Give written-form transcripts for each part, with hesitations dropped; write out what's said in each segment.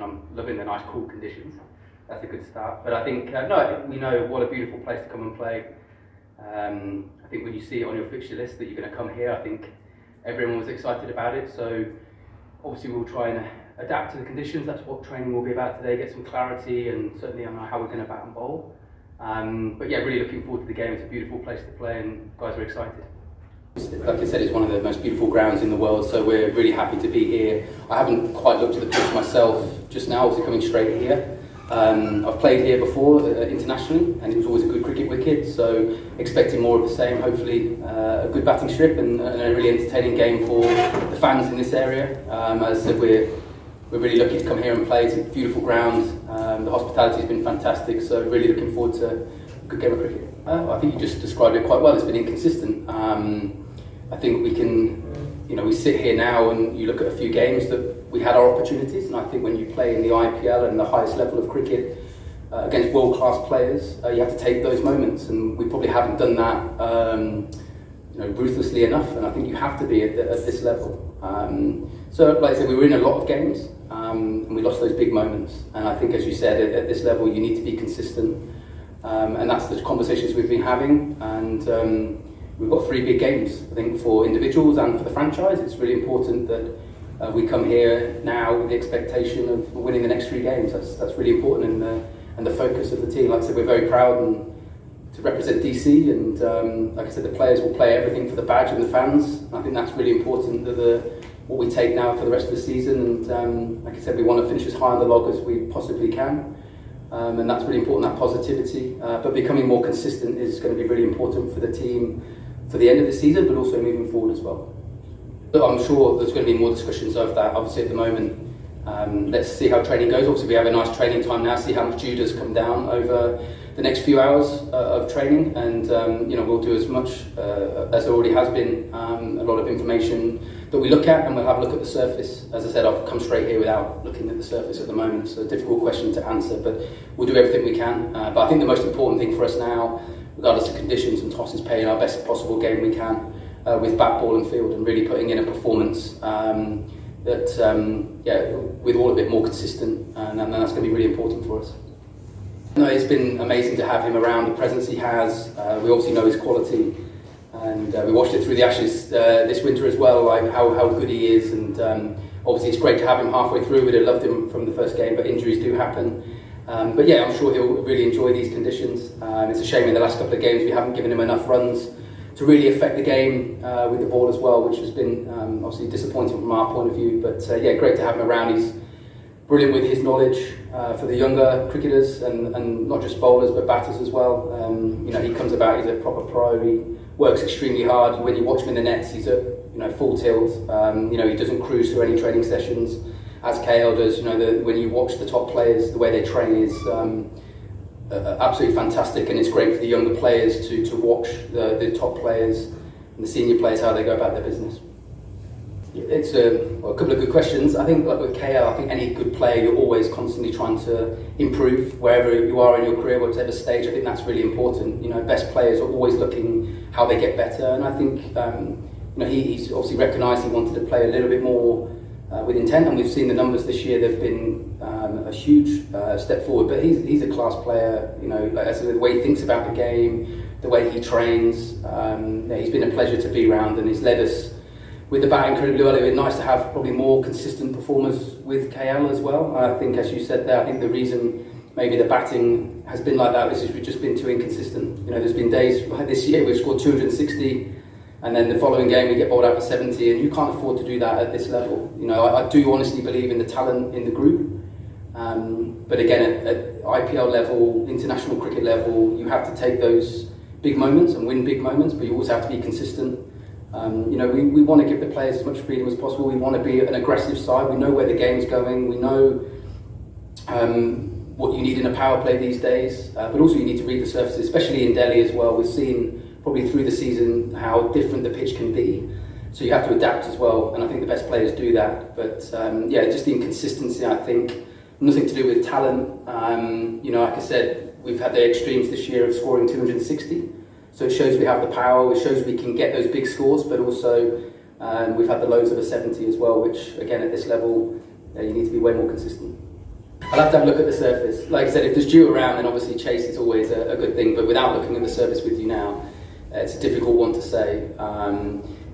I'm loving the nice cool conditions. That's a good start. But I think, no, we know what a beautiful place to come and play. I think when you see it on your fixture list that you're going to come here, I think everyone was excited about it. So obviously we'll try and adapt to the conditions. That's what training will be about today, get some clarity and certainly on how we're going to bat and bowl. But yeah, really looking forward to the game. It's a beautiful place to play and guys are excited. Like I said, it's one of the most beautiful grounds in the world, so we're really happy to be here. I haven't quite looked at the pitch myself just now, obviously coming straight here. I've played here before internationally, and it was always a good cricket wicket, so expecting more of the same. Hopefully a good batting strip and a really entertaining game for the fans in this area. As I said, we're really lucky to come here and play. It's a beautiful ground. The hospitality has been fantastic, so really looking forward to a good game of cricket. I think you just described it quite well. It's been inconsistent. I think we can, we sit here now and you look at a few games that we had our opportunities, and I think when you play in the IPL and the highest level of cricket against world-class players, you have to take those moments, and we probably haven't done that ruthlessly enough, and I think you have to be at this level. So like I said, we were in a lot of games and we lost those big moments, and I think, as you said, at this level you need to be consistent, and that's the conversations we've been having. And we've got 3 big games, I think, for individuals and for the franchise. It's really important that we come here now with the expectation of winning the next 3 games. That's really important, and the focus of the team. Like I said, we're very proud to represent DC, and like I said, the players will play everything for the badge and the fans. I think that's really important, what we take now for the rest of the season. And like I said, we want to finish as high on the log as we possibly can. And that's really important, that positivity. But becoming more consistent is going to be really important for the team for the end of the season, but also moving forward as well. But I'm sure there's going to be more discussions of that. Obviously at the moment, let's see how training goes. Obviously we have a nice training time now, see how much dew does come down over the next few hours of training, and we'll do as much as there already has been, a lot of information that we look at, and we'll have a look at the surface. As I said, I've come straight here without looking at the surface at the moment, so a difficult question to answer, but we'll do everything we can. But I think the most important thing for us now, regardless of conditions and toss, is playing our best possible game we can with bat, ball and field, and really putting in a performance with all of it more consistent, and that's going to be really important for us. No, it's been amazing to have him around, the presence he has. We obviously know his quality, and we watched it through the Ashes this winter as well, like how good he is, and obviously it's great to have him halfway through. We'd have loved him from the first game, but injuries do happen. But yeah, I'm sure he'll really enjoy these conditions. It's a shame in the last couple of games we haven't given him enough runs to really affect the game with the ball as well, which has been obviously disappointing from our point of view. But yeah, great to have him around. He's brilliant with his knowledge for the younger cricketers, and not just bowlers but batters as well. He comes about, he's a proper pro. He works extremely hard. When you watch him in the nets, he's at full tilt. He doesn't cruise through any training sessions as KL does. When you watch the top players, the way they train is absolutely fantastic, and it's great for the younger players to watch the top players and the senior players, how they go about their business. It's a couple of good questions. I think, like with KL, I think any good player, you're always constantly trying to improve wherever you are in your career, whatever stage. I think that's really important. Best players are always looking how they get better, and I think he's obviously recognised he wanted to play a little bit more with intent, and we've seen the numbers this year. They've been a huge step forward, but he's a class player. Like I said, the way he thinks about the game, the way he trains, he's been a pleasure to be around, and he's led us with the bat incredibly well. It would be nice to have probably more consistent performers with KL as well. I think, as you said there, I think the reason maybe the batting has been like that is we've just been too inconsistent. There's been days like this year we've scored 260, and then the following game we get bowled out for 70, and you can't afford to do that at this level. I do honestly believe in the talent in the group, but again, at IPL level, international cricket level, you have to take those big moments and win big moments, but you also have to be consistent. We want to give the players as much freedom as possible. We want to be an aggressive side. We know where the game's going. We know what you need in a power play these days, but also you need to read the surfaces, especially in Delhi as well. We've seen probably through the season how different the pitch can be, so you have to adapt as well, and I think the best players do that. But just the inconsistency, I think, nothing to do with talent. Like I said, we've had the extremes this year of scoring 260, so it shows we have the power, it shows we can get those big scores, but also we've had the lows of a 70 as well, which again at this level you need to be way more consistent. I'll have to have a look at the surface. Like I said, if there's dew around, then obviously chase is always a good thing, but without looking at the surface with you now, it's a difficult one to say.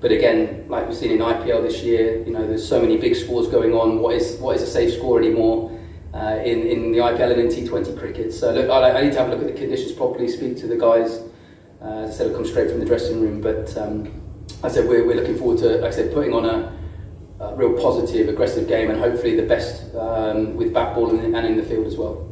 But again, like we've seen in IPL this year, you know, there's so many big scores going on. What is a safe score anymore in the IPL and in T20 cricket? So look, I need to have a look at the conditions properly, speak to the guys. As I said, I'll come straight from the dressing room. But I said we're looking forward to, like I said, putting on a real positive, aggressive game, and hopefully the best with bat, ball and in the field as well.